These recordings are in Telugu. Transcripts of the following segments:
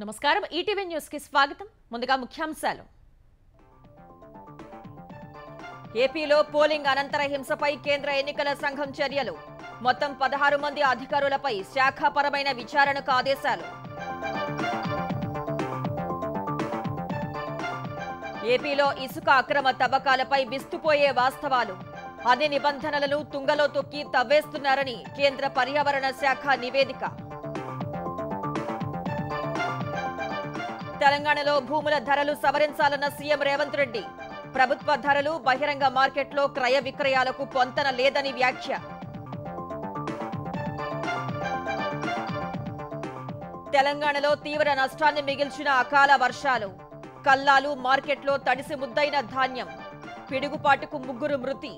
నమస్కారం ఈటీవీ న్యూస్ కి స్వాగతం ముందుగా ముఖ్యాంశాలు ఏపీలో పోలింగ్ అనంతర హింసపై కేంద్ర ఎన్నికల సంఘం చర్యలు మొత్తం 16 మంది అధికారులపై శాఖాపరమైన విచారణకు ఆదేశాలు ఏపీలో ఇసుక అక్రమ తవ్వకాలపై విస్తుపోయే వాస్తవాలు అన్ని నిబంధనలను తుంగలో తొక్కి తవ్వేస్తున్నారని కేంద్ర పర్యావరణ శాఖ నివేదిక తెలంగాణలో భూముల ధరలు సవరించాలన్న సీఎం రేవంత్ రెడ్డి ప్రభుత్వ ధరలు బహిరంగ మార్కెట్లో క్రయ విక్రయాలకు పొంతన లేదని వ్యాఖ్య తెలంగాణలో తీవ్ర నష్టాన్ని మిగిల్చిన అకాల వర్షాలు కల్లాలు మార్కెట్లో తడిసి ముద్దైన ధాన్యం పిడుగుపాటుకు 3 మృతి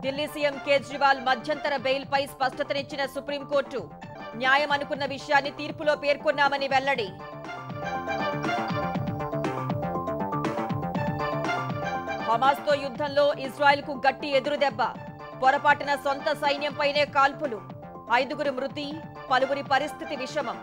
ఢిల్లీ సీఎం కేజ్రీవాల్ మధ్యంతర బెయిల్పై స్పష్టతనిచ్చిన సుప్రీంకోర్టు న్యాయం అనుకున్న విషయాన్ని తీర్పులో పేర్కొన్నామని వెల్లడి హమాస్తో యుద్ధంలో ఇజ్రాయెల్కు గట్టి ఎదురుదెబ్బ పొరపాటున సొంత సైన్యంపైనే కాల్పులు 5 మృతి పలువురి పరిస్థితి విషమం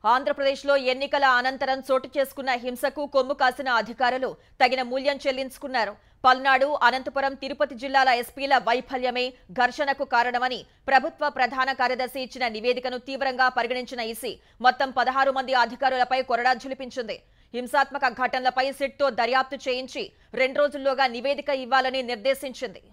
ఆంధ్రప్రదేశ్లో ఎన్నికల అనంతరం చోటు చేసుకున్న హింసకు కొమ్ము కాసిన అధికారులు తగిన మూల్యం చెల్లించుకున్నారు. పల్నాడు, అనంతపురం, తిరుపతి జిల్లాల ఎస్పీల వైఫల్యమే ఘర్షణకు కారణమని ప్రభుత్వ ప్రధాన కార్యదర్శి ఇచ్చిన నివేదికను తీవ్రంగా పరిగణించిన ఈసీ మొత్తం 16 మంది అధికారులపై కొరడా ఝుళిపించింది. హింసాత్మక ఘటనలపై సిట్తో దర్యాప్తు చేయించి 2 రోజుల్లోగా నివేదిక ఇవ్వాలని నిర్దేశించింది.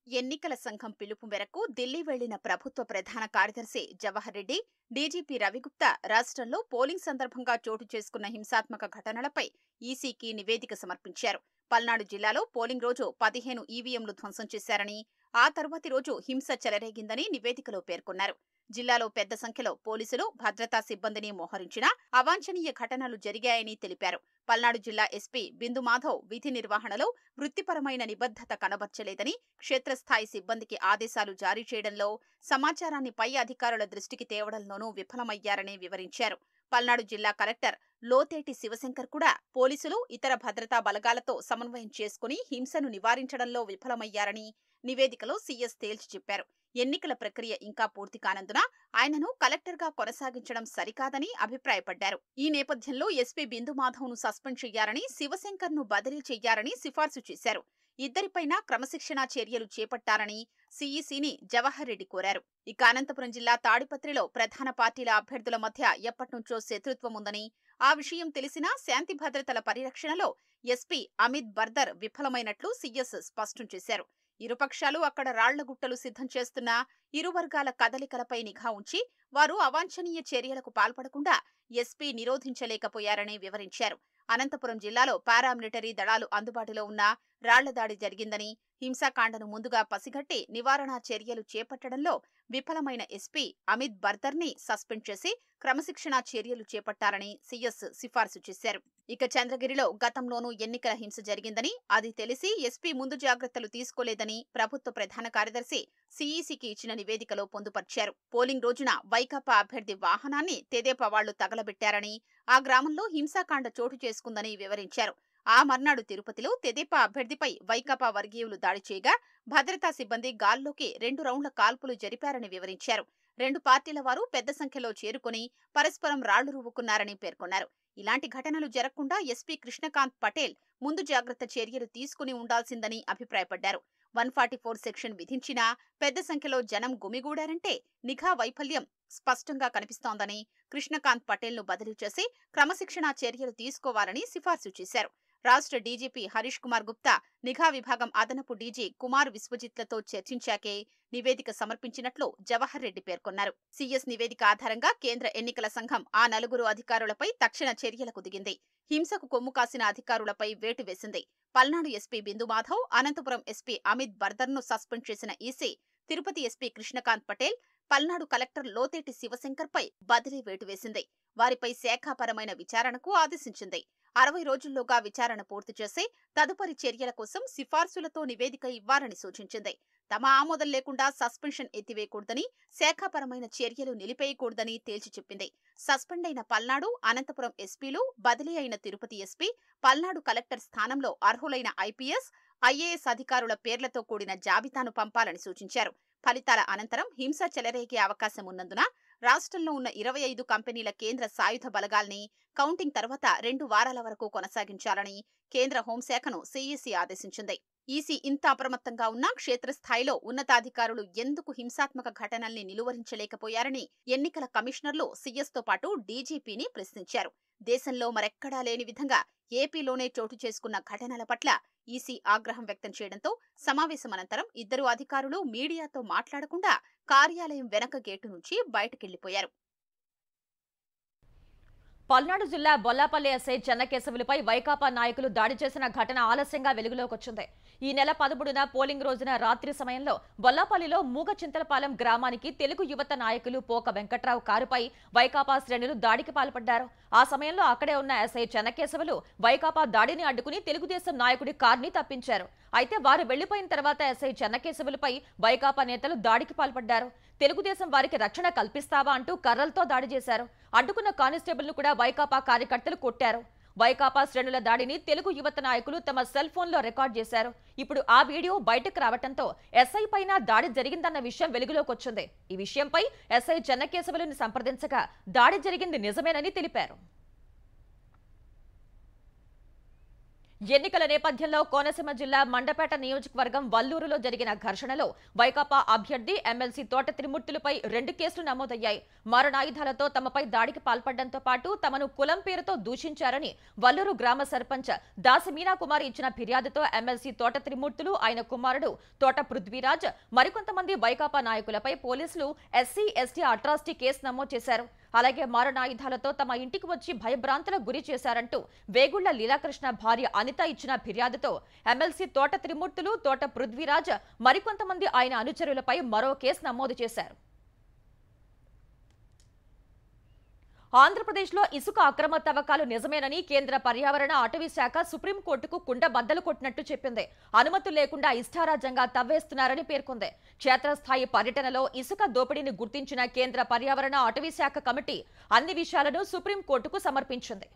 ఎన్నికల సంఘం పిలుపు మేరకు ఢిల్లీ వెళ్లిన ప్రభుత్వ ప్రధాన కార్యదర్శి జవహర్ రెడ్డి, డీజీపీ రవిగుప్తా రాష్ట్రంలో పోలింగ్ సందర్భంగా చోటు చేసుకున్న హింసాత్మక ఘటనలపై ఈసీకి నివేదిక సమర్పించారు. పల్నాడు జిల్లాలో పోలింగ్ రోజు 15 ఈవీఎంలు ధ్వంసం చేశారని, ఆ తర్వాతి రోజు హింస చెలరేగిందని నివేదికలో పేర్కొన్నారు. జిల్లాలో పెద్ద సంఖ్యలో పోలీసులు, భద్రతా సిబ్బందిని మోహరించినా అవాంఛనీయ ఘటనలు జరిగాయని తెలిపారు. పల్నాడు జిల్లా ఎస్పీ బిందు మాధవ్ విధి నిర్వహణలో వృత్తిపరమైన నిబద్ధత కనబర్చలేదని, క్షేత్రస్థాయి సిబ్బందికి ఆదేశాలు జారీ చేయడంలో, సమాచారాన్ని పై అధికారుల దృష్టికి తేవడంలోనూ విఫలమయ్యారని వివరించారు. పల్నాడు జిల్లా కలెక్టర్ లోతేటి శివశంకర్ కూడా పోలీసులు, ఇతర భద్రతా బలగాలతో సమన్వయం చేసుకుని హింసను నివారించడంలో విఫలమయ్యారని నివేదికలో సీఎస్ తేల్చి చెప్పారు. ఎన్నికల ప్రక్రియ ఇంకా పూర్తి కానందున ఆయనను కలెక్టర్గా కొనసాగించడం సరికాదని అభిప్రాయపడ్డారు. ఈ నేపథ్యంలో ఎస్పీ బిందు మాధవ్ను సస్పెండ్ చేయాలని, శివశంకర్ను బదిలీ చెయ్యాలని సిఫార్సు చేశారు. ఇద్దరిపైనా క్రమశిక్షణా చర్యలు చేపట్టాలని సీఈసీని జవహర్ రెడ్డి కోరారు. ఇక అనంతపురం జిల్లా తాడిపత్రిలో ప్రధాన పార్టీల అభ్యర్థుల మధ్య ఎప్పటినుంచో శత్రుత్వం ఉందని, ఆ విషయం తెలిసినా శాంతి భద్రతల పరిరక్షణలో ఎస్పీ అమిత్ బర్దర్ విఫలమైనట్లు సీఎస్ స్పష్టం చేశారు. ఇరుపక్షాలు అక్కడ రాళ్లగుట్టలు సిద్ధం చేస్తున్న ఇరు వర్గాల కదలికలపై నిఘా ఉంచి వారు అవాంఛనీయ చర్యలకు పాల్పడకుండా ఎస్పీ నిరోధించలేకపోయారని వివరించారు. అనంతపురం జిల్లాలో పారామిలిటరీ దళాలు అందుబాటులో ఉన్న రాళ్లదాడి జరిగిందని, హింసాకాండను ముందుగా పసిగట్టి నివారణా చర్యలు చేపట్టడంలో విఫలమైన ఎస్పీ అమిత్ బర్దర్ని సస్పెండ్ చేసి క్రమశిక్షణా చర్యలు చేపట్టాలని సీఎస్ సిఫార్సు చేశారు. ఇక చంద్రగిరిలో గతంలోనూ ఎన్నికల హింస జరిగిందని, అది తెలిసి ఎస్పీ ముందు జాగ్రత్తలు తీసుకోలేదని ప్రభుత్వ ప్రధాన కార్యదర్శి సీఈసీకి ఇచ్చిన నివేదికలో పొందుపర్చారు. పోలింగ్ రోజున వైకాపా అభ్యర్థి వాహనాన్ని తెదేపా వాళ్లు తగలబెట్టారని, ఆ గ్రామంలో హింసాకాండ చోటు చేసుకుందని వివరించారు. ఆ మర్నాడు తిరుపతిలో తెదేపా అభ్యర్థిపై వైకాపా వర్గీయులు దాడి చేయగా భద్రతా సిబ్బంది గాల్లోకి 2 రౌండ్ల కాల్పులు జరిపారని వివరించారు. 2 పార్టీల వారు పెద్ద సంఖ్యలో చేరుకుని పరస్పరం రాళ్లు రువ్వుకున్నారని పేర్కొన్నారు. ఇలాంటి ఘటనలు జరగకుండా ఎస్పీ కృష్ణకాంత్ పటేల్ ముందు జాగ్రత్త చర్యలు తీసుకుని ఉండాల్సిందని అభిప్రాయపడ్డారు. 144 సెక్షన్ విధించినా పెద్ద సంఖ్యలో జనం గుమిగూడారంటే నిఘా వైఫల్యం స్పష్టంగా కనిపిస్తోందని, కృష్ణకాంత్ పటేల్ను బదిలీ చేసి క్రమశిక్షణా చర్యలు తీసుకోవాలని సిఫార్సు చేశారు. రాష్ట్ర డీజీపీ హరీష్ కుమార్ గుప్తా, నిఘా విభాగం అదనపు డీజీ కుమార్ విశ్వజిత్లతో చర్చించాకే నివేదిక సమర్పించినట్లు జవహర్ రెడ్డి పేర్కొన్నారు. సీఎస్ నివేదిక ఆధారంగా కేంద్ర ఎన్నికల సంఘం ఆ 4 అధికారులపై తక్షణ చర్యలకు దిగింది. హింసకు కొమ్ము కాసిన అధికారులపై వేటు వేసింది. పల్నాడు ఎస్పీ బిందు మాధవ్, అనంతపురం ఎస్పీ అమిత్ బర్దర్ను సస్పెండ్ చేసిన EC Tirupati SP Krishnakanth Patel, Palnadu collector Loteti శివశంకర్పై బదిలీ వేటు వేసింది. వారిపై శాఖాపరమైన విచారణకు ఆదేశించింది. 60 రోజుల్లోగా విచారణ పూర్తి చేసి తదుపరి చర్యల కోసం సిఫార్సులతో నివేదిక ఇవ్వాలని సూచించింది. తమ ఆమోదం లేకుండా సస్పెన్షన్ ఎత్తివేయకూడదని, శాఖాపరమైన చర్యలు నిలిపేయకూడదని తేల్చి చెప్పింది. సస్పెండ్ అయిన పల్నాడు, అనంతపురం ఎస్పీలు, బదిలీ అయిన తిరుపతి ఎస్పీ, పల్నాడు కలెక్టర్ స్థానంలో అర్హులైన ఐపీఎస్, ఐఏఎస్ అధికారుల పేర్లతో కూడిన జాబితాను పంపాలని సూచించారు. ఫలితాల అనంతరం హింస చెలరేగే అవకాశం ఉన్నందున రాష్ట్రంలో ఉన్న 25 కంపెనీల కేంద్ర సాయుధ బలగాల్ని కౌంటింగ్ తర్వాత 2 వారాల వరకు కొనసాగించాలని కేంద్ర హోంశాఖను సీఈసీ ఆదేశించింది. ఈసీ ఇంత అప్రమత్తంగా ఉన్నా క్షేత్రస్థాయిలో ఉన్నతాధికారులు ఎందుకు హింసాత్మక ఘటనల్ని నిలువరించలేకపోయారని ఎన్నికల కమిషనర్లు సీఎస్తో పాటు డీజీపీని ప్రశ్నించారు. దేశంలో మరెక్కడా లేని విధంగా ఏపీలోనే చోటు చేసుకున్న ఘటనల పట్ల ఈసీ ఆగ్రహం వ్యక్తం చేయడంతో సమావేశం అనంతరం ఇద్దరు అధికారులు మీడియాతో మాట్లాడకుండా కార్యాలయం వెనక గేటు నుంచి బయటకెళ్లిపోయారు. పల్నాడు జిల్లా బొల్లాపల్లి ఎస్ఐ చెన్నకేశవులపై వైకాపా నాయకులు దాడి చేసిన ఘటన ఆలస్యంగా వెలుగులోకొచ్చింది. ఈ నెల 13న పోలింగ్ రోజున రాత్రి సమయంలో బొల్లాపల్లిలో మూగచింతలపాలెం గ్రామానికి తెలుగు యువత నాయకులు పోక వెంకట్రావు కారుపై వైకాపా శ్రేణులు దాడికి పాల్పడ్డారు. ఆ సమయంలో అక్కడే ఉన్న ఎస్ఐ చెన్నకేశవులు వైకాపా దాడిని అడ్డుకుని తెలుగుదేశం నాయకుడి కారుని తప్పించారు. అయితే వారు వెళ్లిపోయిన తర్వాత ఎస్ఐ చెన్నకేశవులపై వైకాపా నేతలు దాడికి పాల్పడ్డారు. తెలుగుదేశం వారికి రక్షణ కల్పిస్తావా అంటూ కర్రలతో దాడి చేశారు. అడ్డుకున్న కానిస్టేబుల్ ను కూడా వైకాపా కార్యకర్తలు కొట్టారు. వైకాపా శ్రేణుల దాడిని తెలుగు యువత నాయకులు తమ సెల్ ఫోన్లో రికార్డ్ చేశారు. ఇప్పుడు ఆ వీడియో బయటకు రావడంతో ఎస్ఐ పైన దాడి జరిగిందన్న విషయం వెలుగులోకొచ్చింది. ఈ విషయంపై ఎస్ఐ చెన్నకేశవులను సంప్రదించగా దాడి జరిగింది నిజమేనని తెలిపారు. ఎన్నికల నేపథ్యంలో కోనసీమ జిల్లా మండపేట నియోజకవర్గం వల్లూరులో జరిగిన ఘర్షణలో వైకాపా అభ్యర్థి ఎమ్మెల్సీ తోట త్రిమూర్తులపై 2 కేసులు నమోదయ్యాయి. మారణాయుధాలతో తమపై దాడికి పాల్పడడంతో పాటు తమను కులం పేరుతో దూషించారని వల్లూరు గ్రామ సర్పంచ్ దాసి మీనాకుమారి ఇచ్చిన ఫిర్యాదుతో ఎమ్మెల్సీ తోట త్రిమూర్తులు, ఆయన కుమారుడు తోట పృథ్వీరాజ్, మరికొంతమంది వైకాపా నాయకులపై పోలీసులు ఎస్సీ, ఎస్టీ అట్రాసిటీ కేసు నమోదు చేశారు. అలాగే మారణాయుధాలతో తమ ఇంటికి వచ్చి భయభ్రాంతులకు గురి చేశారంటూ వేగుళ్ల లీలాకృష్ణ భార్య అనిత ఇచ్చిన ఫిర్యాదుతో ఎమ్మెల్సీ తోట త్రిమూర్తులు, తోట పృథ్వీరాజ్, మరికొంతమంది ఆయన అనుచరులపై మరో కేసు నమోదు చేశారు. ఆంధ్రప్రదేశ్లో ఇసుక అక్రమ తవ్వకాలు నిజమేనని కేంద్ర పర్యావరణ అటవీ శాఖ సుప్రీంకోర్టుకు కుండ బద్దలు కొట్టినట్టు చెప్పింది. అనుమతులు లేకుండా ఇష్టారాజ్యంగా తవ్వేస్తున్నారని పేర్కొంది. క్షేత్రస్థాయి పర్యటనలో ఇసుక దోపిడీని గుర్తించిన కేంద్ర పర్యావరణ అటవీ శాఖ కమిటీ అన్ని విషయాలను సుప్రీంకోర్టుకు సమర్పించింది.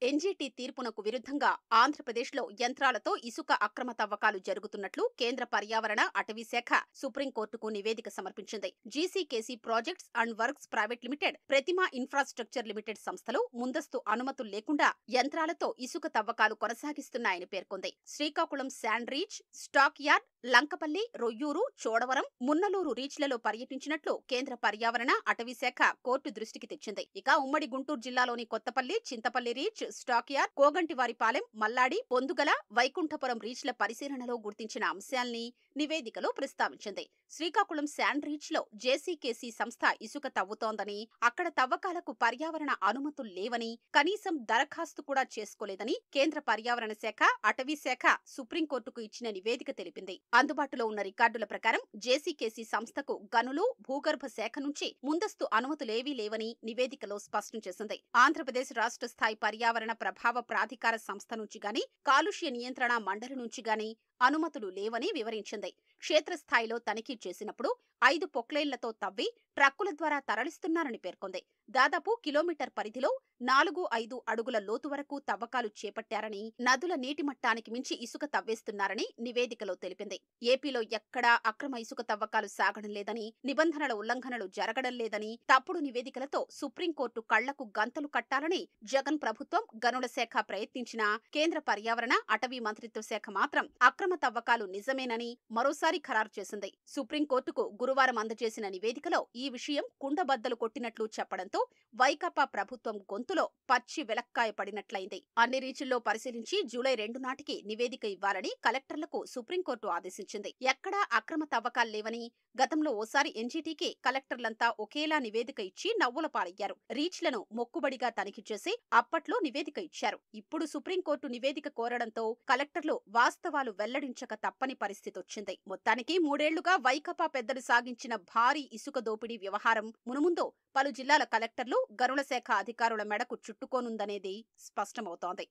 ఎన్జీటీ తీర్పునకు విరుద్ధంగా ఆంధ్రప్రదేశ్లో యంత్రాలతో ఇసుక అక్రమ తవ్వకాలు జరుగుతున్నట్లు కేంద్ర పర్యావరణ అటవీ శాఖ సుప్రీంకోర్టుకు నివేదిక సమర్పించింది. GCKC projects and works private limited, Pratima infrastructure limited సంస్థలు ముందస్తు అనుమతులు లేకుండా యంత్రాలతో ఇసుక తవ్వకాలు కొనసాగిస్తున్నాయని పేర్కొంది. Srikakulam sand reach, stock yard, Lankapalli, Royyuru, Chodavaram, Munnaluru రీచ్లలో పర్యటించినట్లు కేంద్ర పర్యావరణ అటవీ శాఖ కోర్టు దృష్టికి తెచ్చింది. ఇక ఉమ్మడి గుంటూరు జిల్లాలోని Kothapalli, Chintapalli reach, stock yard, Kogantivaripalem, Malladi, Pondugala, Vaikunthapuram రీచ్ల పరిశీలనలో గుర్తించిన అంశాల్ని నివేదికలో ప్రస్తావించింది. శ్రీకాకుళం శాండ్ రీచ్ లో జేసీకేసీ సంస్థ ఇసుక తవ్వుతోందని, అక్కడ తవ్వకాలకు పర్యావరణ అనుమతులు లేవని, కనీసం దరఖాస్తు కూడా చేసుకోలేదని కేంద్ర పర్యావరణ శాఖ, అటవీ శాఖ సుప్రీంకోర్టుకు ఇచ్చిన నివేదిక తెలిపింది. అందుబాటులో ఉన్న రికార్డుల ప్రకారం జేసీకేసీ సంస్థకు గనులు, భూగర్భ శాఖ నుంచి ముందస్తు అనుమతులేవీ లేవని నివేదికలో స్పష్టం చేసింది. ఆంధ్రప్రదేశ్ రాష్ట్ర స్థాయి పర్యావరణ ప్రభావ ప్రాధికార సంస్థ నుంచి గాని, కాలుష్య నియంత్రణ మండలి నుంచి గాని అనుమతులు లేవని వివరించింది. క్షేత్రస్థాయిలో తనిఖీ చేసినప్పుడు 5 పొక్లైన్లతో తవ్వి ట్రక్కుల ద్వారా తరలిస్తున్నారని పేర్కొంది. దాదాపు కిలోమీటర్ పరిధిలో 4-5 అడుగుల లోతు వరకు తవ్వకాలు చేపట్టారని, నదుల నీటి మట్టానికి మించి ఇసుక తవ్వేస్తున్నారని నివేదికలో తెలిపింది. ఏపీలో ఎక్కడా అక్రమ ఇసుక తవ్వకాలు సాగడం లేదని, నిబంధనల ఉల్లంఘనలు జరగడం లేదని తప్పుడు నివేదికలతో సుప్రీంకోర్టు కళ్లకు గంతలు కట్టాలని జగన్ ప్రభుత్వం, గనుల శాఖ ప్రయత్నించినా కేంద్ర పర్యావరణ అటవీ మంత్రిత్వ శాఖ మాత్రం అక్రమ తవ్వకాలు నిజమేనని మరోసారి ఖరారు చేసింది. సుప్రీంకోర్టుకు గురువారం అందజేసిన నివేదికలో ఈ విషయం కుండబద్దలు కొట్టినట్లు చెప్పడంతో వైకాపా ప్రభుత్వం గొంతులో పచ్చి వెలక్కాయ పడినట్లయింది. అన్ని రీచుల్లో పరిశీలించి జూలై 2 నాటికి నివేదిక ఇవ్వాలని కలెక్టర్లకు సుప్రీంకోర్టు ఆదేశించింది. ఎక్కడా అక్రమ తవ్వకాలు లేవని, గతంలో ఓసారి ఎన్జీటీకి కలెక్టర్లంతా ఒకేలా నివేదిక ఇచ్చి నవ్వుల పాలయ్యారు. రీచ్లను మొక్కుబడిగా తనిఖీ చేసి అప్పట్లో నివేదిక ఇచ్చారు. ఇప్పుడు సుప్రీంకోర్టు నివేదిక కోరడంతో కలెక్టర్లు వాస్తవాలు వెల్లడించక తప్పని పరిస్థితొచ్చింది. మొత్తానికి 3 ఏళ్లుగా వైకాపా పెద్దలు సాగించిన భారీ ఇసుక దోపిడీ వ్యవహారం మునుముందు పలు జిల్లాల కలెక్టర్లు గనుల శాఖ అధికారుల మెడకు చుట్టుకోనుందనేది స్పష్టమవుతోంది.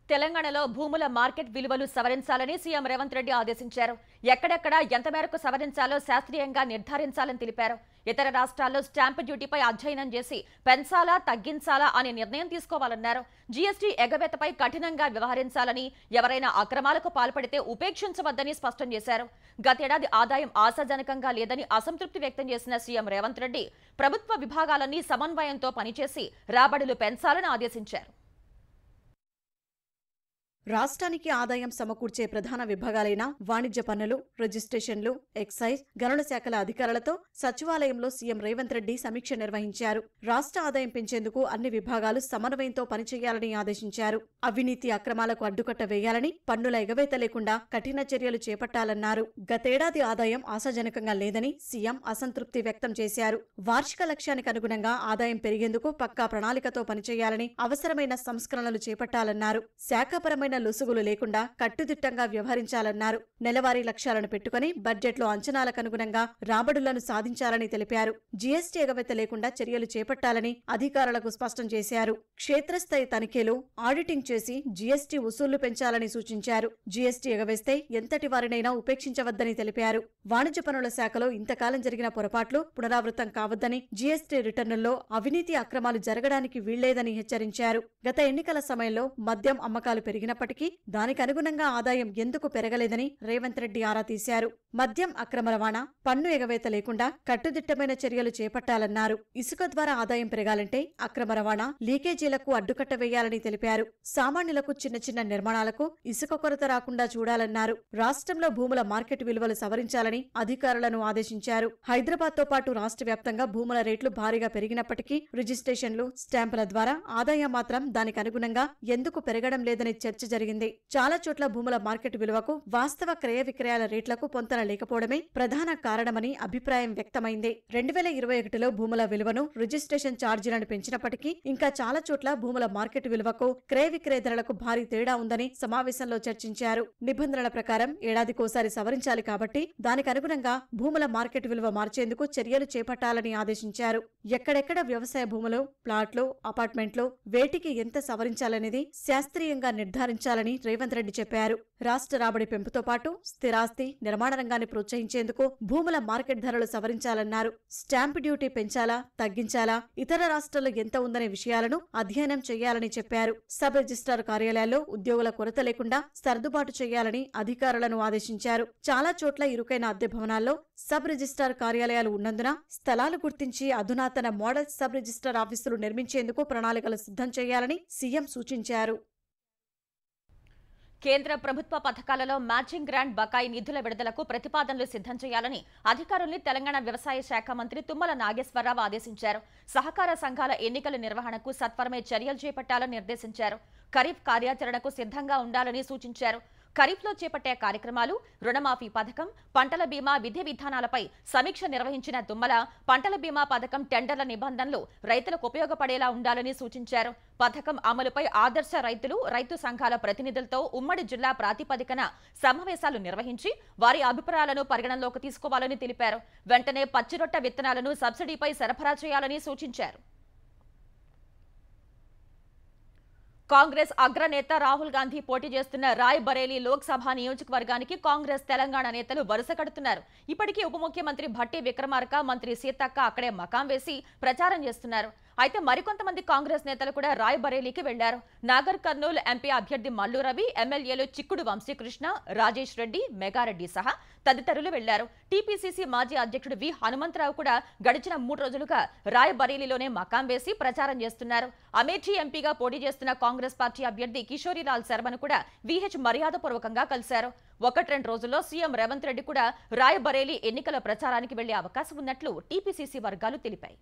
తెలంగాణలో భూముల మార్కెట్ విలువలు సవరించాలని సీఎం రేవంత్ రెడ్డి ఆదేశించారు. ఎక్కడెక్కడ ఎంత మేరకు సవరించాలో శాస్త్రీయంగా నిర్ధారించాలని తెలిపారు. ఇతర రాష్ట్రాల్లో స్టాంపు డ్యూటీపై అధ్యయనం చేసి పెంచాలా తగ్గించాలా అనే నిర్ణయం తీసుకోవాలన్నారు. జీఎస్టీ ఎగవేతపై కఠినంగా వ్యవహరించాలని, ఎవరైనా అక్రమాలకు పాల్పడితే ఉపేక్షించవద్దని స్పష్టం చేశారు. గతేడాది ఆదాయం ఆశాజనకంగా లేదని అసంతృప్తి వ్యక్తం చేసిన సీఎం రేవంత్ రెడ్డి ప్రభుత్వ విభాగాలన్నీ సమన్వయంతో పనిచేసి రాబడులు పెంచాలని ఆదేశించారు. రాష్ట్రానికి ఆదాయం సమకూర్చే ప్రధాన విభాగాలైన వాణిజ్య పన్నులు, రిజిస్ట్రేషన్లు, ఎక్సైజ్, గనుల శాఖల అధికారులతో సచివాలయంలో సీఎం రేవంత్ రెడ్డి సమీక్ష నిర్వహించారు. రాష్ట్ర ఆదాయం పెంచేందుకు అన్ని విభాగాలు సమన్వయంతో పనిచేయాలని ఆదేశించారు. అవినీతి అక్రమాలకు అడ్డుకట్ట వేయాలని, పన్నుల ఎగవేత లేకుండా కఠిన చర్యలు చేపట్టాలన్నారు. గతేడాది ఆదాయం ఆశాజనకంగా లేదని సీఎం అసంతృప్తి వ్యక్తం చేశారు. వార్షిక లక్ష్యానికి అనుగుణంగా ఆదాయం పెరిగేందుకు పక్కా ప్రణాళికతో పనిచేయాలని, అవసరమైన సంస్కరణలు చేపట్టాలన్నారు. శాఖపరమైన లొసుగులు లేకుండా కట్టుదిట్టంగా వ్యవహరించాలన్నారు. నెలవారీ లక్ష్యాలను పెట్టుకుని బడ్జెట్లో అంచనాలకు అనుగుణంగా రాబడులను సాధించాలని తెలిపారు. జీఎస్టీ ఎగవేత లేకుండా చర్యలు చేపట్టాలని అధికారులకు స్పష్టం చేశారు. క్షేత్రస్థాయి తనిఖీలు, ఆడిటింగ్ చేసి జీఎస్టీ వసూళ్లు పెంచాలని సూచించారు. జీఎస్టీ ఎగవేస్తే ఎంతటి వారినైనా ఉపేక్షించవద్దని తెలిపారు. వాణిజ్య పన్నుల శాఖలో ఇంతకాలం జరిగిన పొరపాట్లు పునరావృతం కావద్దని, జీఎస్టీ రిటర్నుల్లో అవినీతి అక్రమాలు జరగడానికి వీల్లేదని హెచ్చరించారు. గత ఎన్నికల సమయంలో మద్యం అమ్మకాలు పెరిగినప్పటికీ దానికి అనుగుణంగా ఆదాయం ఎందుకు పెరగలేదని రేవంత్ రెడ్డి ఆరా తీశారు. మద్యం అక్రమ రవాణా, పన్ను ఎగవేత లేకుండా కట్టుదిట్టమైన చర్యలు చేపట్టాలన్నారు. ఇసుక ద్వారా ఆదాయం పెరగాలంటే అక్రమ రవాణా, లీకేజీలకు అడ్డుకట్ట వేయాలని తెలిపారు. సామాన్యులకు చిన్న చిన్న నిర్మాణాలకు ఇసుక కొరత రాకుండా చూడాలన్నారు. రాష్ట్రంలో భూముల మార్కెట్ విలువలు సవరించాలని అధికారులను ఆదేశించారు. హైదరాబాద్తో పాటు రాష్ట్ర వ్యాప్తంగా భూముల రేట్లు భారీగా పెరిగినప్పటికీ రిజిస్ట్రేషన్లు, స్టాంపుల ద్వారా ఆదాయం మాత్రం దానికి అనుగుణంగా ఎందుకు పెరగడం లేదని చర్చ జరిగింది. చాలా చోట్ల భూముల మార్కెట్ విలువకు వాస్తవ క్రయ విక్రయాల రేట్లకు పొంతన లేకపోవడమే ప్రధాన కారణమని అభిప్రాయం వ్యక్తమైంది. 2021లో భూముల విలువను, రిజిస్ట్రేషన్ ఛార్జీలను పెంచినప్పటికీ ఇంకా చాలా చోట్ల భూముల మార్కెట్ విలువకు క్రయ విక్రయ ధరలకు భారీ తేడా ఉందని సమావేశంలో చర్చించారు. నిబంధనల ప్రకారం ఏడాదికోసారి సవరించాలి కాబట్టి దానికి అనుగుణంగా భూముల మార్కెట్ విలువ మార్చేందుకు చర్యలు చేపట్టాలని ఆదేశించారు. ఎక్కడెక్కడ వ్యవసాయ భూములు, ప్లాట్లు, అపార్ట్మెంట్లు వేటికి ఎంత సవరించాలనేది శాస్త్రీయంగా నిర్ధారించాలని రేవంత్ రెడ్డి చెప్పారు. రాష్ట్ర రాబడి పెంపుతో పాటు స్థిరాస్తి, నిర్మాణ రంగాన్ని ప్రోత్సహించేందుకు భూముల మార్కెట్ ధరలు సవరించాలన్నారు. స్టాంపు డ్యూటీ పెంచాలా తగ్గించాలా, ఇతర రాష్ట్రాల్లో ఎంత ఉందనే విషయాలను అధ్యయనం చేయాలని చెప్పారు. సబ్ రిజిస్ట్రార్ కార్యాలయాల్లో ఉద్యోగుల కొరత లేకుండా సర్దుబాటు చేయాలని అధికారులను ఆదేశించారు. చాలా చోట్ల ఇరుకైన అద్దె భవనాల్లో సబ్ రిజిస్ట్రార్ కార్యాలయాలు ఉన్నందున స్థలాలు గుర్తించి అధునాతన మోడల్ సబ్ రిజిస్ట్రార్ ఆఫీసులు నిర్మించేందుకు ప్రణాళికలు సిద్ధం చేయాలని సీఎం సూచించారు. కేంద్ర ప్రభుత్వ పథకాలలో మ్యాచింగ్ గ్రాంట్ బకాయి నిధుల విడుదలకు ప్రతిపాదనలు సిద్ధం చేయాలని అధికారుల్ని తెలంగాణ వ్యవసాయ శాఖ మంత్రి తుమ్మల నాగేశ్వరరావు ఆదేశించారు. సహకార సంఘాల ఎన్నికల నిర్వహణకు సత్వరమే చర్యలు చేపట్టాలని నిర్దేశించారు. ఖరీఫ్ కార్యాచరణకు సిద్ధంగా ఉండాలని సూచించారు. ఖరీఫ్లో చేపట్టే కార్యక్రమాలు, రుణమాఫీ పథకం, పంటల బీమా విధి విధానాలపై సమీక్ష నిర్వహించిన తుమ్మల పంటల బీమా పథకం టెండర్ల నిబంధనలు రైతులకు ఉపయోగపడేలా ఉండాలని సూచించారు. పథకం అమలుపై ఆదర్శ రైతులు, రైతు సంఘాల ప్రతినిధులతో ఉమ్మడి జిల్లా ప్రాతిపదికన సమావేశాలు నిర్వహించి వారి అభిప్రాయాలను పరిగణనలోకి తీసుకోవాలని తెలిపారు. వెంటనే పచ్చిరొట్ట విత్తనాలను సబ్సిడీపై సరఫరా చేయాలని సూచించారు. కాంగ్రెస్ అగ్రనేత రాహుల్ గాంధీ పోటీ చేస్తున్న రాయ్ బరేలీ లోక్సభ నియోజకవర్గానికి కాంగ్రెస్ తెలంగాణ నేతలు వరుస కడుతున్నారు. ఇప్పటికీ ఉప ముఖ్యమంత్రి భట్టి విక్రమార్క, మంత్రి సీతక్క అక్కడే మకాం వేసి ప్రచారం చేస్తున్నారు. అయితే మరికొంతమంది కాంగ్రెస్ నేతలు కూడా రాయ్ బరేలీకి వెళ్లారు. నాగర్ కర్నూలు ఎంపీ అభ్యర్థి మల్లు రవి, ఎమ్మెల్యేలు చిక్కుడు వంశీకృష్ణ, రాజేష్ రెడ్డి, మెగారెడ్డి సహా తదితరులు వెళ్లారు. టీపీసీసీ మాజీ అధ్యక్షుడు వి హనుమంతరావు కూడా గడిచిన 3 రోజులుగా రాయ్ బరేలీలోనే మకాం వేసి ప్రచారం చేస్తున్నారు. అమేఠీ ఎంపీగా పోటీ చేస్తున్న కాంగ్రెస్ పార్టీ అభ్యర్థి కిషోరీలాల్ శర్మను కూడా వీహెచ్ మర్యాదపూర్వకంగా కలిశారు. 1-2 రోజుల్లో సీఎం రేవంత్ రెడ్డి కూడా రాయ్ బరేలీ ఎన్నికల ప్రచారానికి వెళ్లే అవకాశం ఉన్నట్లు టీపీసీసీ వర్గాలు తెలిపాయి.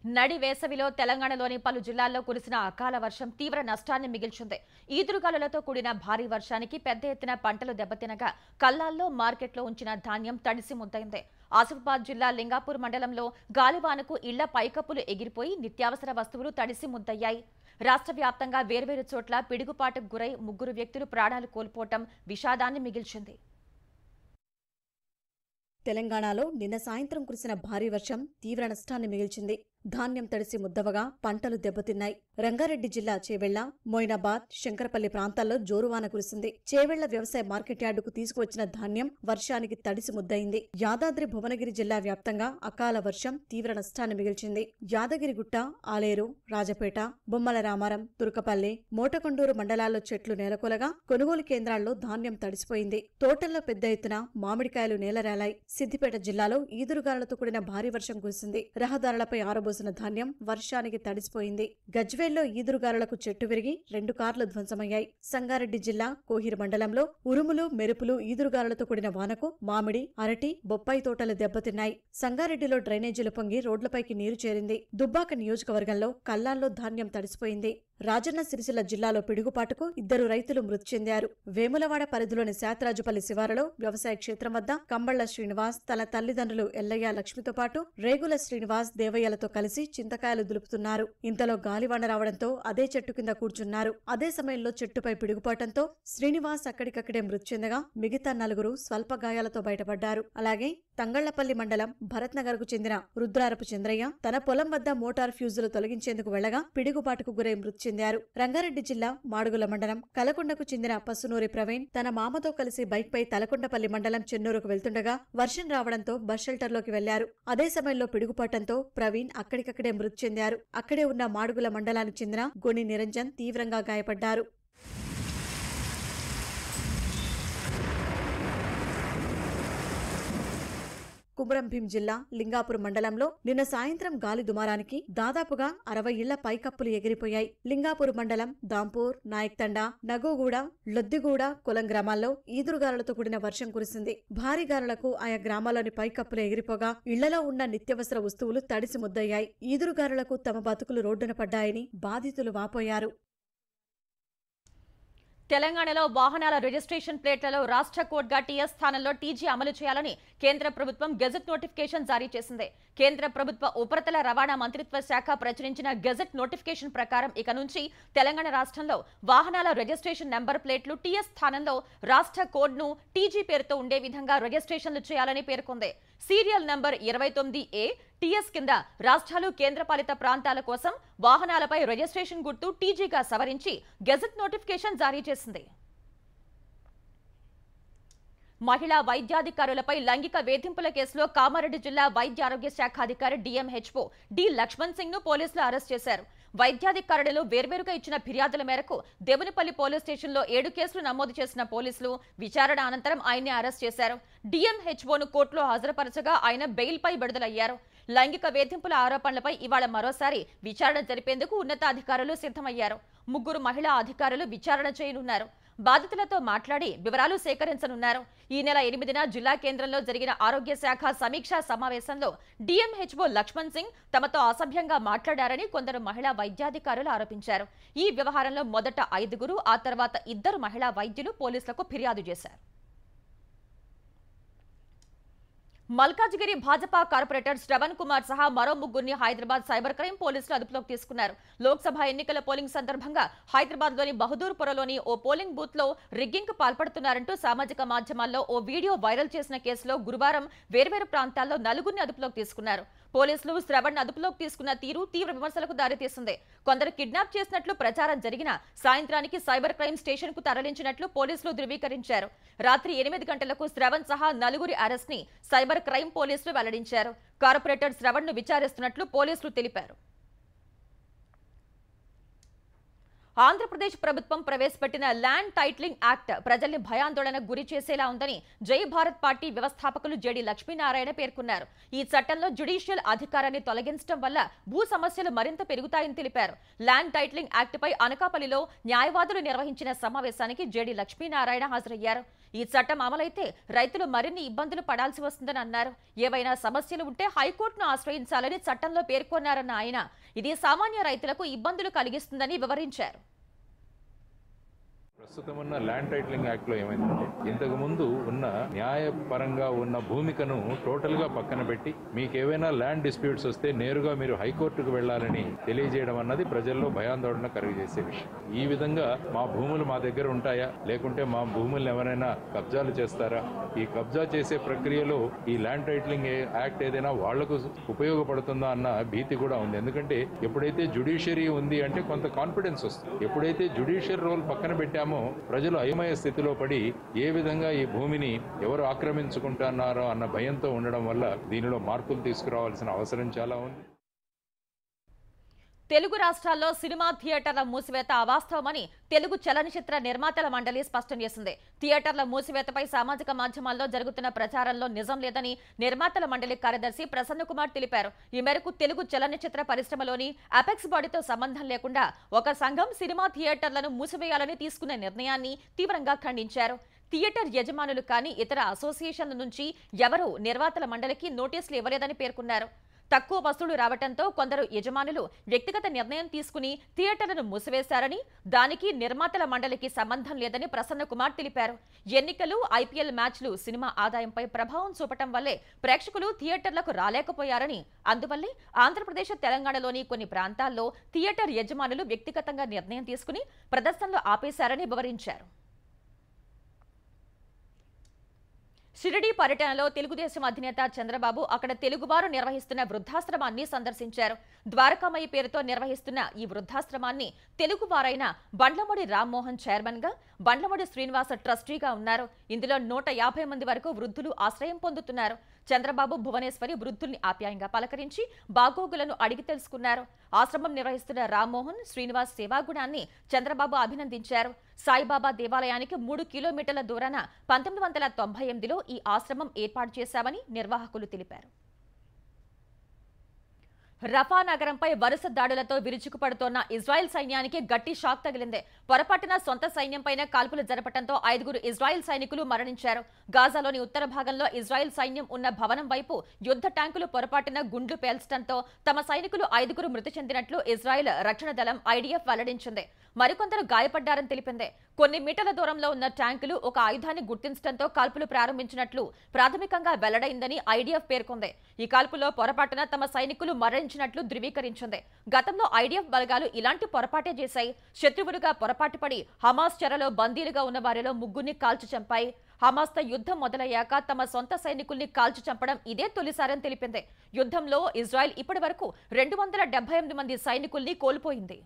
నడి వేసవిలో తెలంగాణలోని పలు జిల్లాల్లో కురిసిన అకాల వర్షం తీవ్ర నష్టాన్ని మిగిల్చింది. ఈదురుగాలులతో కూడిన భారీ వర్షానికి పెద్ద ఎత్తున పంటలు దెబ్బతినగా కల్లాల్లో మార్కెట్లో ఉంచిన ధాన్యం తడిసి ముద్దైంది. ఆసిఫాబాద్ జిల్లా లింగాపూర్ మండలంలో గాలివానకు ఇళ్ల పైకప్పులు ఎగిరిపోయి నిత్యావసర వస్తువులు తడిసి ముద్దయ్యాయి. రాష్ట్ర వ్యాప్తంగా వేర్వేరు చోట్ల పిడుగుపాటుకు గురై 3 వ్యక్తులు ప్రాణాలు కోల్పోవటం విషాదాన్ని మిగిల్చింది. తెలంగాణలో నిన్న సాయంత్రం కురిసిన భారీ వర్షం తీవ్ర నష్టాన్ని మిగిల్చింది. ధాన్యం తడిసి ముద్దవగా పంటలు దెబ్బతిన్నాయి. రంగారెడ్డి జిల్లా చేవెళ్ల, మొయినాబాద్, శంకరపల్లి ప్రాంతాల్లో జోరువాన కురిసింది. చేవెళ్ల వ్యవసాయ మార్కెట్ యార్డుకు తీసుకువచ్చిన ధాన్యం వర్షానికి తడిసి ముద్దయింది. యాదాద్రి భువనగిరి జిల్లా వ్యాప్తంగా అకాల వర్షం తీవ్ర నష్టాన్ని మిగిల్చింది. యాదగిరిగుట్ట, ఆలేరు, రాజపేట, బొమ్మల రామారం, తుర్కపల్లి, మోటకొండూరు మండలాల్లో చెట్లు నేలకొలగా కొనుగోలు కేంద్రాల్లో ధాన్యం తడిసిపోయింది. తోటల్లో పెద్ద ఎత్తున మామిడికాయలు నేలరాలాయి. సిద్దిపేట జిల్లాలో ఈదురుగాలులతో కూడిన భారీ వర్షం కురిసింది. రహదారులపై ఆరబోసిన ధాన్యం వర్షానికి తడిసిపోయింది. గజ్వేల్లో ఈదురుగాలులకు చెట్టు విరిగి 2 కార్లు ధ్వంసమయ్యాయి. సంగారెడ్డి జిల్లా కోహిర్ మండలంలో ఉరుములు, మెరుపులు, ఈదురుగాలులతో కూడిన వానకు మామిడి, అరటి, బొప్పాయి తోటలు దెబ్బతిన్నాయి. సంగారెడ్డిలో డ్రైనేజీలు పొంగి రోడ్లపైకి నీరు చేరింది. దుబ్బాక నియోజకవర్గంలో కల్లాల్లో ధాన్యం తడిసిపోయింది. రాజన్న సిరిసిల్ల జిల్లాలో పిడుగుపాటుకు 2 రైతులు మృతి చెందారు. వేములవాడ పరిధిలోని శాతరాజుపల్లి శివారులో వ్యవసాయ క్షేత్రం వద్ద కంబళ్ల శ్రీనివాస్ తన తల్లిదండ్రులు ఎల్లయ్య, లక్ష్మితో పాటు రేగుల శ్రీనివాస్, దేవయ్యలతో కలిసి చింతకాయలు దులుపుతున్నారు. ఇంతలో గాలివాన రావడంతో అదే చెట్టు కింద కూర్చున్నారు. అదే సమయంలో చెట్టుపై పిడుగుపాటంతో శ్రీనివాస్ అక్కడికక్కడే మృతి చెందగా మిగతా 4 స్వల్ప గాయాలతో బయటపడ్డారు. అలాగే తంగళ్లపల్లి మండలం భరత్నగర్కు చెందిన రుద్రారపు చంద్రయ్య తన పొలం వద్ద మోటార్ ఫ్యూజులు తొలగించేందుకు వెళ్లగా పిడుగుపాటుకు గురై మృతి చెందారు. రంగారెడ్డి జిల్లా మాడుగుల మండలం కలకొండకు చెందిన పసునూరి ప్రవీణ్ తన మామతో కలిసి బైక్పై తలకొండపల్లి మండలం చెన్నూరుకు వెళ్తుండగా వర్షం రావడంతో బస్ షెల్టర్లోకి వెళ్లారు. అదే సమయంలో పిడుగుపాటంతో ప్రవీణ్ అక్కడికక్కడే మృతి చెందారు. అక్కడే ఉన్న మాడుగుల మండలానికి చెందిన గొని నిరంజన్ తీవ్రంగా గాయపడ్డారు. కుమ్రంభీం జిల్లా లింగాపూర్ మండలంలో నిన్న సాయంత్రం గాలి దుమారానికి దాదాపుగా 60 ఇళ్ల పైకప్పులు ఎగిరిపోయాయి. లింగాపూర్ మండలం దాంపూర్, నాయక్తండ, నగోగూడ, లొద్దిగూడ, కొలం గ్రామాల్లో ఈదురుగాలులతో కూడిన వర్షం కురిసింది. భారీ గాలులకు ఆయా గ్రామాల్లోని పైకప్పులు ఎగిరిపోగా ఇళ్లలో ఉన్న నిత్యవసర వస్తువులు తడిసి ముద్దయ్యాయి. ఈదురుగాలులకు తమ బతుకులు రోడ్డున పడ్డాయని బాధితులు వాపోయారు. తెలంగాణలో వాహనాల రిజిస్ట్రేషన్ ప్లేట్లలో రాష్ట్ర కోడ్గా టీఎస్ స్థానంలో టీజీ అమలు చేయాలని కేంద్ర ప్రభుత్వం గెజెట్ నోటిఫికేషన్ జారీ చేసింది. కేంద్ర ప్రభుత్వ ఉపరితల రవాణా మంత్రిత్వ శాఖ ప్రచురించిన గెజెట్ నోటిఫికేషన్ ప్రకారం ఇక నుంచి తెలంగాణ రాష్ట్రంలో వాహనాల రిజిస్ట్రేషన్ నెంబర్ ప్లేట్లు టీఎస్ స్థానంలో రాష్ట్ర కోడ్ను టీజీ పేరుతో ఉండే విధంగా రిజిస్ట్రేషన్లు చేయాలని పేర్కొంది. సీరియల్ నంబర్ 29A టీఎస్ కింద రాష్ట్రాలు, కేంద్రపాలిత ప్రాంతాల కోసం వాహనాలపై రిజిస్ట్రేషన్ గుర్తు టీజీగా సవరించి గెజెట్ నోటిఫికేషన్ జారీ చేసింది. మహిళా వైద్యాధికారులపై లైంగిక వేధింపుల కేసులో కామారెడ్డి జిల్లా వైద్య ఆరోగ్య శాఖ అధికారి డిఎంహెచ్ఓ డి లక్ష్మణ్ సింగ్ ను పోలీసులు అరెస్ట్ చేశారు. వైద్యాధికారులు వేర్వేరుగా ఇచ్చిన ఫిర్యాదుల మేరకు దేవునిపల్లి పోలీస్ స్టేషన్లో 7 కేసులు నమోదు చేసిన పోలీసులు విచారణ అనంతరం ఆయన్ని అరెస్ట్ చేశారు. డిఎంహెచ్ఓను కోర్టులో హాజరుపరచగా ఆయన బెయిల్పై విడుదలయ్యారు. లైంగిక వేధింపుల ఆరోపణలపై ఇవాళ మరోసారి విచారణ జరిపేందుకు ఉన్నతాధికారులు సిద్ధమయ్యారు. 3 మహిళా అధికారులు విచారణ చేయనున్నారు. బాధితులతో మాట్లాడి వివరాలు సేకరించనున్నారు. ఈ నెల 8న జిల్లా కేంద్రంలో జరిగిన ఆరోగ్య శాఖ సమీక్షా సమావేశంలో డిఎంహెచ్ఓ లక్ష్మణ్ సింగ్ తమతో అసభ్యంగా మాట్లాడారని కొందరు మహిళా వైద్యాధికారులు ఆరోపించారు. ఈ వ్యవహారంలో మొదట 5 ఆ తర్వాత 2 మహిళా వైద్యులు పోలీసులకు ఫిర్యాదు చేశారు. మల్కాజ్గిరి భాజపా కార్పొరేటర్ శ్రవణ్ కుమార్ సహా మరో 3 హైదరాబాద్ సైబర్ క్రైమ్ పోలీసులు అదుపులోకి తీసుకున్నారు. లోక్సభ ఎన్నికల పోలింగ్ సందర్భంగా హైదరాబాద్లోని బహదూర్పురలోని ఓ పోలింగ్ బూత్ లో రిగ్గింగ్ కు పాల్పడుతున్నారంటూ సామాజిక మాధ్యమాల్లో ఓ వీడియో వైరల్ చేసిన కేసులో గురువారం వేర్వేరు ప్రాంతాల్లో 4 అదుపులోకి తీసుకున్నారు. పోలీసులు శ్రవణ్ అదుపులోకి తీసుకున్న తీరు తీవ్ర విమర్శలకు దారితీసింది. కొందరు కిడ్నాప్ చేసినట్లు ప్రచారం జరిగిన సాయంత్రానికి సైబర్ క్రైమ్ స్టేషన్ కు తరలించినట్లు పోలీసులు ధృవీకరించారు. రాత్రి 8 గంటలకు శ్రవణ్ సహా 4 అరెస్ట్ ని సైబర్ క్రైమ్ పోలీసులు వెల్లడించారు. కార్పొరేటర్ శ్రవణ్ ను విచారిస్తున్నట్లు పోలీసులు తెలిపారు. ఆంధ్రప్రదేశ్ ప్రభుత్వం ప్రవేశపెట్టిన ల్యాండ్ టైటిలింగ్ యాక్ట్ ప్రజల్ని భయాందోళనకు గురి చేసేలా ఉందని జై భారత్ పార్టీ వ్యవస్థాపకులు జెడి లక్ష్మీనారాయణ పేర్కొన్నారు. ఈ చట్టంలో జ్యుడిషియల్ అధికారాన్ని తొలగించడం వల్ల భూ సమస్యలు మరింత పెరుగుతాయని తెలిపారు. ల్యాండ్ టైటిలింగ్ యాక్ట్ పై అనకాపల్లిలో న్యాయవాదులు నిర్వహించిన సమావేశానికి జెడి లక్ష్మీనారాయణ హాజరయ్యారు. ఈ చట్టం అమలైతే రైతులు మరిన్ని ఇబ్బందులు పడాల్సి వస్తుందని అన్నారు. ఏవైనా సమస్యలు ఉంటే హైకోర్టును ఆశ్రయించాలని చట్టంలో పేర్కొన్నారన్న ఆయన ఇది సామాన్య రైతులకు ఇబ్బందులు కలిగిస్తుందని వివరించారు. ప్రస్తుతం ఉన్న ల్యాండ్ టైటిలింగ్ యాక్ట్ లో ఏమైందంటే ఇంతకు ముందు ఉన్న న్యాయపరంగా ఉన్న భూమికను టోటల్ గా పక్కన పెట్టి మీకు ఏవైనా ల్యాండ్ డిస్ప్యూట్స్ వస్తే నేరుగా మీరు హైకోర్టుకు వెళ్లాలని తెలియజేయడం అన్నది ప్రజల్లో భయాందోళన కలుగజేసే విషయం. ఈ విధంగా మా భూములు మా దగ్గర ఉంటాయా, లేకుంటే మా భూములను ఎవరైనా కబ్జాలు చేస్తారా, ఈ కబ్జా చేసే ప్రక్రియలో ఈ ల్యాండ్ టైటిలింగ్ యాక్ట్ ఏదైనా వాళ్లకు ఉపయోగపడుతుందా అన్న భీతి కూడా ఉంది. ఎందుకంటే ఎప్పుడైతే జ్యుడిషియరీ ఉంది అంటే కొంత కాన్ఫిడెన్స్ వస్తుంది. ఎప్పుడైతే జ్యుడిషియల్ రోల్ పక్కన పెట్టామో ప్రజలు అయమయ స్థితిలో పడి ఏ విధంగా ఈ భూమిని ఎవరు ఆక్రమించుకుంటున్నారో అన్న భయంతో ఉండడం వల్ల దీనిలో మార్పులు తీసుకురావాల్సిన అవసరం చాలా ఉంది. తెలుగు రాష్ట్రాల్లో సినిమా థియేటర్ల మూసివేత అవాస్తవమని తెలుగు చలనచిత్ర నిర్మాతల మండలి స్పష్టం చేసింది. థియేటర్ల మూసివేతపై సామాజిక మాధ్యమాల్లో జరుగుతున్న ప్రచారంలో నిజం లేదని నిర్మాతల మండలి కార్యదర్శి ప్రసన్న కుమార్ తెలిపారు. ఈ మేరకు తెలుగు చలనచిత్ర పరిశ్రమలోని అపెక్స్ బాడీతో సంబంధం లేకుండా ఒక సంఘం సినిమా థియేటర్లను మూసివేయాలని తీసుకున్న నిర్ణయాన్ని తీవ్రంగా ఖండించారు. థియేటర్ యజమానులు కానీ ఇతర అసోసియేషన్ల నుంచి ఎవరూ నిర్మాతల మండలికి నోటీసులు ఇవ్వలేదని పేర్కొన్నారు. తక్కువ వసూళ్లు రావడంతో కొందరు యజమానులు వ్యక్తిగత నిర్ణయం తీసుకుని థియేటర్లను మూసివేశారని, దానికి నిర్మాతల మండలికి సంబంధం లేదని ప్రసన్న కుమార్ తెలిపారు. ఎన్నికలు, ఐపీఎల్ మ్యాచ్లు సినిమా ఆదాయంపై ప్రభావం చూపటం వల్లే ప్రేక్షకులు థియేటర్లకు రాలేకపోయారని, అందువల్లే ఆంధ్రప్రదేశ్, తెలంగాణలోని కొన్ని ప్రాంతాల్లో థియేటర్ యజమానులు వ్యక్తిగతంగా నిర్ణయం తీసుకుని ప్రదర్శనలు ఆపేశారని వివరించారు. షిరిడి పర్యటనలో తెలుగుదేశం అధినేత చంద్రబాబు అక్కడ తెలుగువారు నిర్వహిస్తున్న వృద్ధాశ్రమాన్ని సందర్శించారు. ద్వారకామయ్య పేరుతో నిర్వహిస్తున్న ఈ వృద్ధాశ్రమాన్ని తెలుగువారైన బండ్లమూడి రామ్మోహన్ చైర్మన్ గా, బండ్లమూడి శ్రీనివాస ట్రస్టీగా ఉన్నారు. ఇందులో 150 మంది వరకు వృద్ధులు ఆశ్రయం పొందుతున్నారు. చంద్రబాబు, భువనేశ్వరి వృద్ధుల్ని ఆప్యాయంగా పలకరించి బాగోగులను అడిగి తెలుసుకున్నారు. ఆశ్రమం నిర్వహిస్తున్న రామ్మోహన్, శ్రీనివాస్ సేవాగుణాన్ని చంద్రబాబు అభినందించారు. సాయిబాబా దేవాలయానికి 3 కిలోమీటర్ల దూరాన 1998లో ఈ ఆశ్రమం ఏర్పాటు చేశామని నిర్వాహకులు తెలిపారు. రఫా నగరంపై వరుస దాడులతో విరుచుకుపడుతోన్న ఇజ్రాయెల్ సైన్యానికి గట్టి షాక్ తగిలింది. పొరపాటున సొంత సైన్యంపైనే కాల్పులు జరపడంతో 5 ఇజ్రాయెల్ సైనికులు మరణించారు. గాజాలోని ఉత్తర భాగంలో ఇజ్రాయెల్ సైన్యం ఉన్న భవనం వైపు యుద్ధ ట్యాంకులు పొరపాటున గుండ్లు పేల్చడంతో తమ సైనికులు 5 మృతి చెందినట్లు ఇజ్రాయెల్ రక్షణ దళం ఐడీఎఫ్ వెల్లడించింది. మరికొందరు గాయపడ్డారని తెలిపింది. కొన్ని మీటర్ల దూరంలో ఉన్న ట్యాంకులు ఒక ఆయుధాన్ని గుర్తించడంతో కాల్పులు ప్రారంభించినట్లు ప్రాథమికంగా వెల్లడైందని ఐడీఎఫ్ పేర్కొంది. ఈ కాల్పులో పొరపాటున తమ సైనికులు మరణించినట్లు ధృవీకరించింది. గతంలో ఐడీఎఫ్ బలగాలు ఇలాంటి పొరపాటే చేశాయి. శత్రువులుగా పొరపాటు పడి హమాస్ చెరలో బందీలుగా ఉన్న వారిలో 3 కాల్చి చంపాయి. హమాస్తో యుద్ధం మొదలయ్యాక తమ సొంత సైనికుల్ని కాల్చి చంపడం ఇదే తొలిసారని తెలిపింది. యుద్ధంలో ఇజ్రాయెల్ ఇప్పటి వరకు 278 మంది సైనికుల్ని కోల్పోయింది.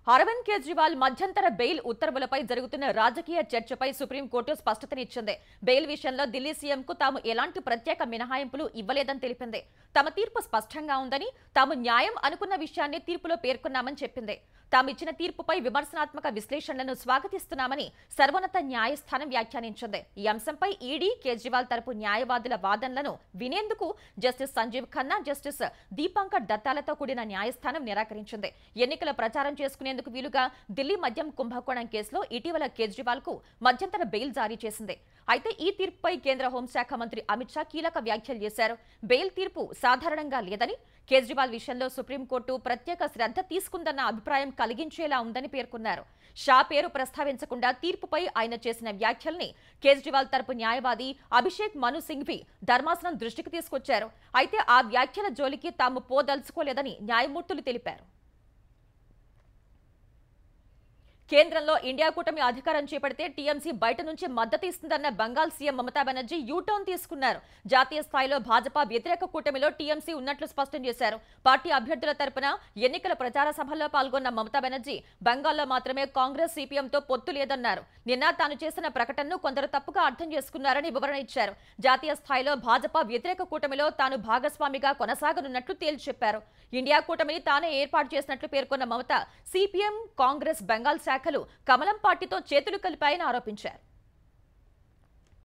అరవింద్ కేజ్రీవాల్ మధ్యంతర బెయిల్ ఉత్తర్వులపై జరుగుతున్న రాజకీయ చర్చపై సుప్రీంకోర్టు స్పష్టతనిచ్చింది. బెయిల్ విషయంలో ఢిల్లీ సీఎంకు తాము ఎలాంటి ప్రత్యేక మినహాయింపులు ఇవ్వలేదని తెలిపింది. తమ తీర్పు స్పష్టంగా ఉందని, తాము న్యాయం అనుకున్న విషయాన్ని తీర్పులో పేర్కొన్నామని చెప్పింది. తాము ఇచ్చిన తీర్పుపై విమర్శనాత్మక విశ్లేషణలను స్వాగతిస్తున్నామని సర్వోన్నత న్యాయస్థానం వ్యాఖ్యానించింది. ఈ అంశంపై ఈడీ, కేజ్రీవాల్ తరపు న్యాయవాదుల వాదనలను వినేందుకు జస్టిస్ సంజీవ్ ఖన్నా, జస్టిస్ దీపాంకర్ దత్తాలతో కూడిన న్యాయస్థానం నిరాకరించింది. ఎన్నికల ప్రచారం చేసుకునేందుకు వీలుగా ఢిల్లీ మద్యం కుంభకోణం కేసులో ఇటీవల కేజ్రీవాల్ కు మధ్యంతర బెయిల్ జారీ చేసింది. అయితే ఈ తీర్పుపై కేంద్ర హోంశాఖ మంత్రి అమిత్ షా కీలక వ్యాఖ్యలు చేశారు. బెయిల్ తీర్పు సాధారణంగా లేదని, కేజ్రీవాల్ విషయంలో సుప్రీంకోర్టు ప్రత్యేక శ్రద్ధ తీసుకుందన్న అభిప్రాయం కలిగించేలా ఉందని పేర్కొన్నారు. షా పేరు ప్రస్తావించకుండా తీర్పుపై ఆయన చేసిన వ్యాఖ్యల్ని కేజ్రీవాల్ తరపు న్యాయవాది అభిషేక్ మను సింఘ్వి ధర్మాసనం దృష్టికి తీసుకొచ్చారు. అయితే ఆ వ్యాఖ్యల జోలికి తాము పోదలుచుకోలేదని న్యాయమూర్తులు తెలిపారు. కేంద్రంలో ఇండియా కూటమి అధికారం చేపడితే టీఎంసీ బయట నుంచి మద్దతు ఇస్తుందన్న బంగాల్ సీఎం మమతా బెనర్జీ యూటర్న్ తీసుకున్నారు. జాతీయ స్థాయిలో భాజపా వ్యతిరేక కూటమిలో టీఎంసీ ఉన్నట్లు స్పష్టం చేశారు. పార్టీ అభ్యర్థుల తరపున ఎన్నికల ప్రచార సభల్లో పాల్గొన్న మమతా బెనర్జీ బంగాల్లో మాత్రమే కాంగ్రెస్, సిపిఎంతో పొత్తు లేదన్నారు. నిన్న తాను చేసిన ప్రకటనను కొందరు తప్పుగా అర్థం చేసుకున్నారని వివరణ ఇచ్చారు. జాతీయ స్థాయిలో భాజపా వ్యతిరేక కూటమిలో తాను భాగస్వామిగా కొనసాగనున్నట్లు తేల్చి చెప్పారు. ఇండియా కూటమిని తానే ఏర్పాటు చేసినట్లు పేర్కొన్న మమత సిపిఎం, కాంగ్రెస్ బెంగాల్ శాఖలు కమలం పార్టీతో చేతులు కలిపాయని ఆరోపించారు.